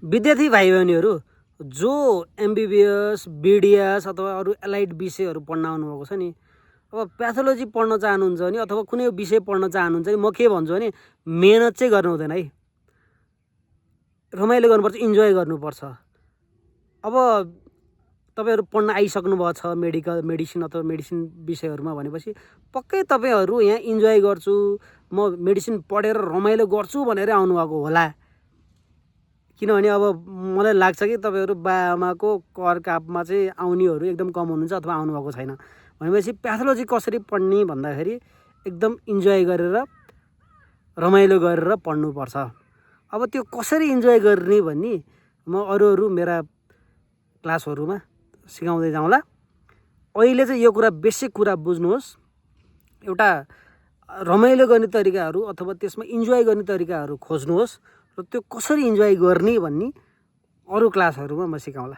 विद्यार्थी भाइ बहिनीहरू जो एमबिबिएस बिडिएस अथवा अरू एलाइड विषयहरू पढ्न आउनुभएको छ नि, अब प्याथोलोजी पढ्न चाहनुहुन्छ भने अथवा कुनै विषय पढ्न चाहनुहुन्छ भने म के भन्छु भने मेहनत चाहिँ गर्नु हुँदैन है, रमाइलो गर्नुपर्छ, इन्जोय गर्नुपर्छ। अब तपाईँहरू पढ्न आइसक्नु भएको छ मेडिसिन अथवा मेडिसिन विषयहरूमा भनेपछि पक्कै तपाईँहरू यहाँ इन्जोय गर्छु, म मेडिसिन पढेर रमाइलो गर्छु भनेर आउनुभएको होला। किनभने अब मलाई लाग्छ कि तपाईँहरू बाआमाको कर कापमा चाहिँ आउनेहरू एकदम कम हुनुहुन्छ अथवा आउनुभएको छैन। भनेपछि प्याथोलोजी कसरी पढ्ने भन्दाखेरि एकदम इन्जोय गरेर रमाइलो गरेर पढ्नुपर्छ। अब त्यो कसरी इन्जोय गर्ने भन्ने म अरू मेरा क्लासहरूमा सिकाउँदै जाउँला। अहिले चाहिँ यो कुरा बेसिक कुरा बुझ्नुहोस्। एउटा रमाइलो गर्ने तरिकाहरू अथवा त्यसमा इन्जोय गर्ने तरिकाहरू खोज्नुहोस् र त्यो कसरी इन्जोय गर्ने भन्ने अरू क्लासहरूमा म सिकाउँला।